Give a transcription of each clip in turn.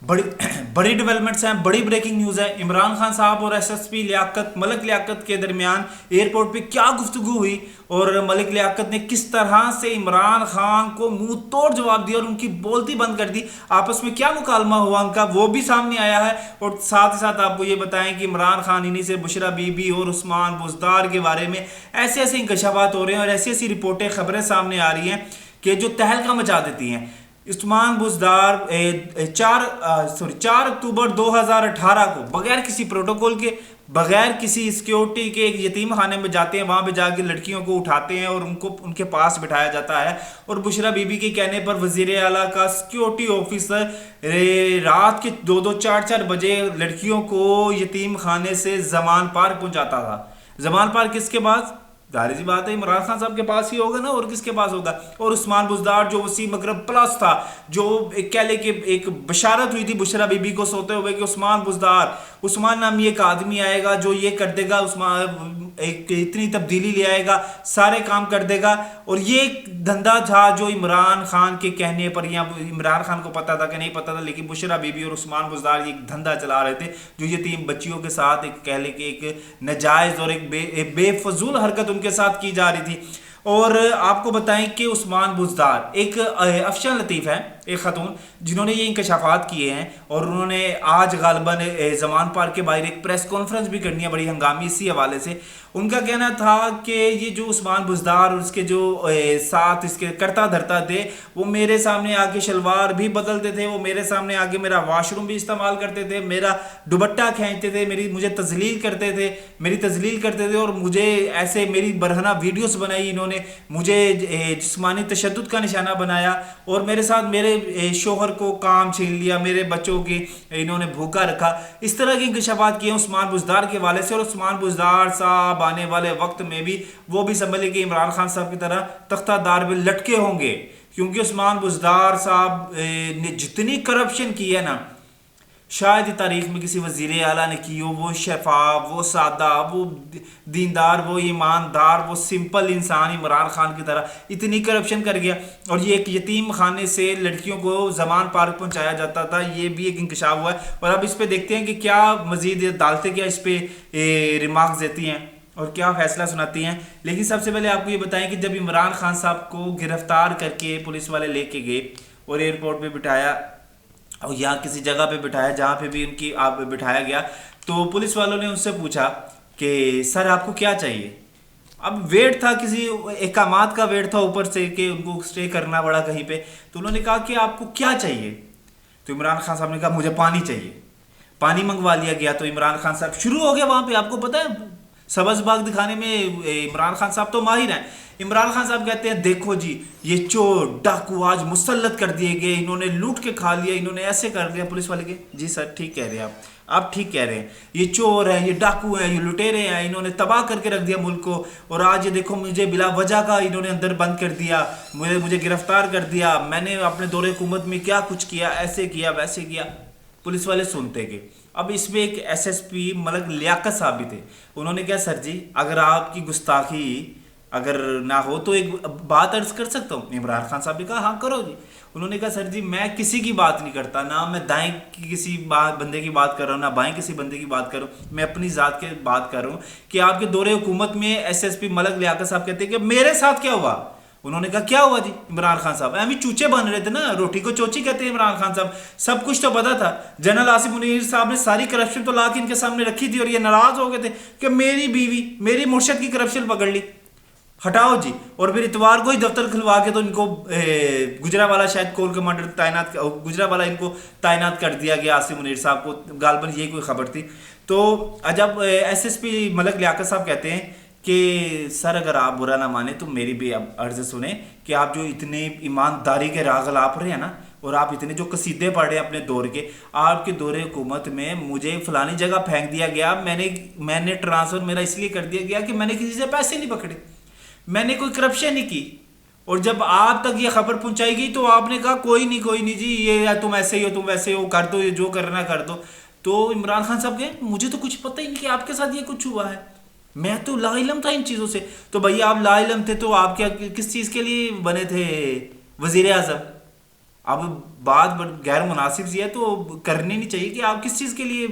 बड़ी बड़ी डेवलपमेंट्स हैं, बड़ी ब्रेकिंग न्यूज़ है। इमरान खान साहब और एसएसपी लियाकत मलिक लियाकत के दरमियान एयरपोर्ट पे क्या गुफ्तगू हुई और मलिक लियाकत ने किस तरह से इमरान खान को मुंह तोड़ जवाब दिया और उनकी बोलती बंद कर दी, आपस में क्या मुकालमा हुआ उनका वो भी सामने आया है। और साथ ही साथ आपको ये बताएं कि इमरान खान इन्हीं से बुशरा बीबी और उस्मान बुज़दार के बारे में ऐसे ऐसे इंकशाफात हो रहे हैं और ऐसी ऐसी रिपोर्टें खबरें सामने आ रही हैं कि जो तहलका मचा देती हैं। उस्मान बुज़दार 4 अक्टूबर 2018 को बगैर किसी प्रोटोकॉल के, बगैर किसी सिक्योरिटी के एक यतीम खाने में जाते हैं, वहां पे जाके लड़कियों को उठाते हैं और उनको उनके पास बिठाया जाता है। और बुशरा बीबी के कहने पर वजीर आला का सिक्योरिटी ऑफिसर रात के 2-4 बजे लड़कियों को यतीम खाने से जमान पार्क पहुंचाता था। जमान पार्क किसके पास? जाहिर सी बात है इमरान खान साहब के पास ही होगा ना, और किसके पास होगा। और उस्मान बुज़दार जो वसीम अकरम प्लस था, जो एक कह ले कि एक बशारत हुई थी बुशरा बीबी को सोते हुए कि उस्मान बुज़दार, उस्मान नामी एक आदमी आएगा जो ये कर देगा, उस्मान एक इतनी तब्दीली ले आएगा, सारे काम कर देगा। और ये एक धंधा था जो इमरान खान के कहने पर, या इमरान खान को पता था कि नहीं पता था, लेकिन बुशरा बीबी और उस्मान बुज़दार एक धंधा चला रहे थे जो यतीम बच्चियों के साथ एक कह ले कि एक नाजायज़ और एक बेफजूल हरकत उनके साथ की जा रही थी। और आपको बताएं कि उस्मान बुज़दार एक अफशन लतीफ़ है, एक ख़तून जिन्होंने ये इंकशाफात किए हैं, और उन्होंने आज गालिबन जमान पार्क के बाहर एक प्रेस कॉन्फ्रेंस भी करनी है बड़ी हंगामी इसी हवाले से। उनका कहना था कि ये जो उस्मान बुज़दार और उसके जो साथ इसके करता धरता थे, वो मेरे सामने आके शलवार भी बदलते थे, वो मेरे सामने आके मेरा वाशरूम भी इस्तेमाल करते थे, मेरा दुपट्टा खींचते थे, मुझे तजलील करते थे, मेरी तजलील करते थे, और मुझे ऐसे मेरी बरहना वीडियोस बनाई इन्होंने, मुझे जिस्मानी तशद्दुद का निशाना बनाया, और मेरे साथ मेरे शोहर को काम छीन लिया, मेरे बच्चों की इन्होंने भूखा रखा। इस तरह के इंकशाफात किए उस्मान बुज़दार के वाले से। और उस्मान बुज़दार साहब आने वाले वक्त में भी वो भी समझ कि इमरान खान साहब की तरह तख्तादार में लटके होंगे, क्योंकि उस्मान बुज़दार साहब ने जितनी करप्शन की है ना, शायद ही तारीख में किसी वजीर आला ने की हो। वो शफाफ, वो सादा, वो दीनदार, वो ईमानदार, वो सिंपल इंसान इमरान खान की तरह इतनी करप्शन कर गया। और ये एक यतीम खाने से लड़कियों को जमान पार्क पहुंचाया जाता था, ये भी एक इंकशाफ हुआ है। और अब इस पे देखते हैं कि क्या मजीद अदालतें क्या इस पे रिमार्क्स देती हैं और क्या फैसला सुनाती हैं। लेकिन सबसे पहले आपको ये बताएं कि जब इमरान खान साहब को गिरफ्तार करके पुलिस वाले लेके गए और एयरपोर्ट पे बिठाया और यहाँ किसी जगह पे बिठाया जहाँ पे भी उनकी आप बिठाया गया, तो पुलिस वालों ने उनसे पूछा कि सर आपको क्या चाहिए। अब वेट था, किसी एकामात का वेट था ऊपर से कि उनको स्टे करना पड़ा कहीं पे, तो उन्होंने कहा कि आपको क्या चाहिए। तो इमरान खान साहब ने कहा मुझे पानी चाहिए। पानी मंगवा लिया गया। तो इमरान खान साहब शुरू हो गया वहाँ पे, आपको पता है सबज बाग दिखाने में इमरान खान साहब तो माहिर हैं। इमरान खान साहब कहते हैं देखो जी ये चोर डाकू आज मुसल्लत कर दिए गए, इन्होंने लूट के खा लिया, इन्होंने ऐसे कर दिया। पुलिस वाले के जी सर ठीक कह रहे हैं आप ठीक कह रहे हैं, ये चोर है, ये डाकू है, ये लुटेरे हैं, इन्होंने तबाह करके रख दिया मुल्क को। और आज ये देखो मुझे बिला वजह का इन्होंने अंदर बंद कर दिया, मुझे गिरफ्तार कर दिया, मैंने अपने दौरे हुकूमत में क्या कुछ किया, ऐसे किया वैसे किया। पुलिस वाले सुनते गए। अब इसमें एक एसएसपी मलिक लियाकत साहब भी थे। उन्होंने कहा सर जी अगर आपकी गुस्ताखी अगर ना हो तो एक बात अर्ज कर सकता हूँ। इमरान खान साहब ने कहा हाँ करो जी। उन्होंने कहा सर जी मैं किसी की बात नहीं करता, ना मैं दाएं की किसी बंदे की बात कर रहा हूँ, ना बाएं किसी बंदे की बात कर रहा हूँ, मैं अपनी ज़ात की बात कर रहा हूँ कि आपके दौरे हुकूमत में एसएसपी मलिक लियाकत साहब कहते हैं कि मेरे साथ क्या हुआ। उन्होंने कहा क्या हुआ जी। इमरान खान साहब अभी चूचे बन रहे थे ना, रोटी को चोची कहते हैं इमरान खान साहब, सब कुछ तो पता था। जनरल आसिफ मुनीर साहब ने सारी करप्शन तो ला के इनके सामने रखी थी और ये नाराज हो गए थे कि मेरी बीवी मेरी मुर्शद की करप्शन पकड़ ली, हटाओ जी। और फिर इतवार को ही दफ्तर खुलवा के तो इनको गुजरावाला शायद कोर कमांडर तैनात, गुजरावाला इनको तैनात कर दिया गया आसिफ मुनीर साहब को, गालबन यही कोई खबर थी। तो जब एसएसपी मलिक लियाकत साहब कहते हैं कि सर अगर आप बुरा ना माने तो मेरी भी अब अर्ज सुने कि आप जो इतने ईमानदारी के राग लाप रहे हैं ना, और आप इतने जो कसीदे पढ़ रहे हैं अपने दौर के, आपके दौरे हुकूमत में मुझे फलानी जगह फेंक दिया गया, मैंने ट्रांसफ़र मेरा इसलिए कर दिया गया कि मैंने किसी से पैसे नहीं पकड़े, मैंने कोई करप्शन नहीं की। और जब आप तक ये खबर पहुंचाई गई तो आपने कहा कोई नहीं जी, ये तुम ऐसे ही हो, तुम वैसे हो, कर दो, ये जो करना कर दो। तो इमरान खान साहब कहे मुझे तो कुछ पता ही नहीं कि आपके साथ ये कुछ हुआ है, मैं तो लाइलम था इन चीज़ों से। तो भैया आप लाइलम थे तो आप क्या किस चीज़ के लिए बने थे वजीर आज़म? अब बात गैर मुनासिब सी है तो करनी नहीं चाहिए कि आप किस चीज़ के लिए,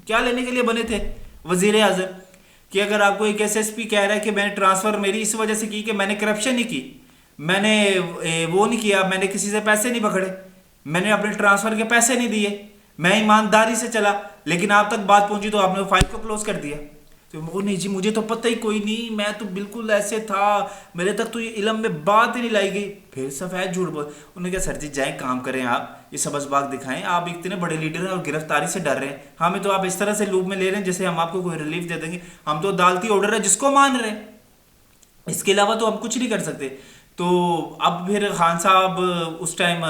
क्या लेने के लिए बने थे वजीर आजम। कि अगर आपको एक एसएसपी कह रहा है कि मैंने ट्रांसफ़र मेरी इस वजह से की कि मैंने करप्शन नहीं की, मैंने वो नहीं किया, मैंने किसी से पैसे नहीं पकड़े, मैंने अपने ट्रांसफ़र के पैसे नहीं दिए, मैं ईमानदारी से चला, लेकिन आप तक बात पहुंची तो आपने फाइल को क्लोज कर दिया। तो वो नहीं जी, मुझे तो पता ही कोई नहीं, मैं तो बिल्कुल ऐसे था, मेरे तक तो ये इल्म में बात ही नहीं लाई गई। फिर सफ़ेद झूठ बोल। उन्होंने कहा सर जी जाएं काम करें, आप ये सबसबाग दिखाएं, आप इतने बड़े लीडर हैं और गिरफ्तारी से डर रहे हैं, हमें तो आप इस तरह से लूप में ले रहे हैं जैसे हम आपको कोई रिलीफ दे देंगे। हम तो अदालती ऑर्डर है जिसको मान रहे हैं, इसके अलावा तो हम कुछ नहीं कर सकते। तो अब फिर खान साहब उस टाइम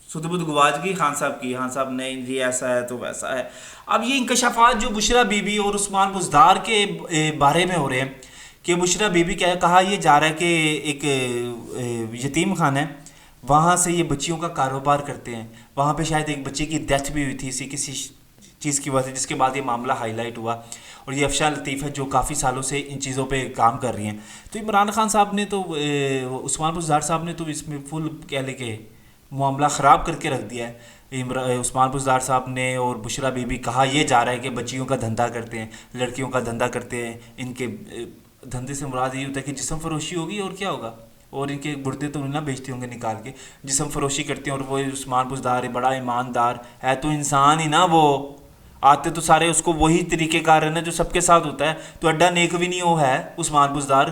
सुध-बुध गवाच गई खान साहब की। खान साहब नहीं जी ऐसा है तो वैसा है। अब ये इंकशाफात जो बुशरा बीबी और उस्मान बुज़दार के बारे में हो रहे हैं कि बुशरा बीबी क्या कहा ये जा रहा है कि एक यतीम खाना है, वहाँ से ये बच्चियों का कारोबार करते हैं। वहाँ पे शायद एक बच्चे की डेथ भी हुई थी इसी किसी चीज़ की वजह से, जिसके बाद ये मामला हाईलाइट हुआ। और ये अफशा लतीफ़ है जो काफ़ी सालों से इन चीज़ों पे काम कर रही हैं। तो इमरान खान साहब ने तो उस्मान बुज़दार साहब ने तो इसमें फुल कह ले के मामला ख़राब करके रख दिया है। उस्मान बुज़दार साहब ने और बुशरा बीबी कहा यह जा रहा है कि बच्चियों का धंधा करते हैं, लड़कियों का धंधा करते हैं। इनके धंधे से मुराद ये होता है कि जिस्म फरोशी होगी और क्या होगा, और इनके गुर्दे तो ना बेचते होंगे निकाल के, जिस्म फरोशी करते हैं। और वो उस्मान बुज़दार है बड़ा ईमानदार है, तो इंसान ही ना, वो आते तो सारे उसको वही तरीके कारण है जो सबके साथ होता है। तो अड्डा नेक भी नहीं वो है उस्मान बुज़दार,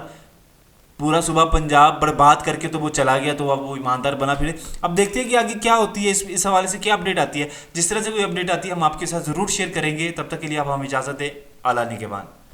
पूरा सुबह पंजाब बर्बाद करके तो वो चला गया, तो अब वो ईमानदार बना फिर। अब देखते हैं कि आगे क्या होती है, इस हवाले से क्या अपडेट आती है। जिस तरह से कोई अपडेट आती है हम आपके साथ ज़रूर शेयर करेंगे। तब तक के लिए आप हमें इजाज़त दें। आला निगहबान।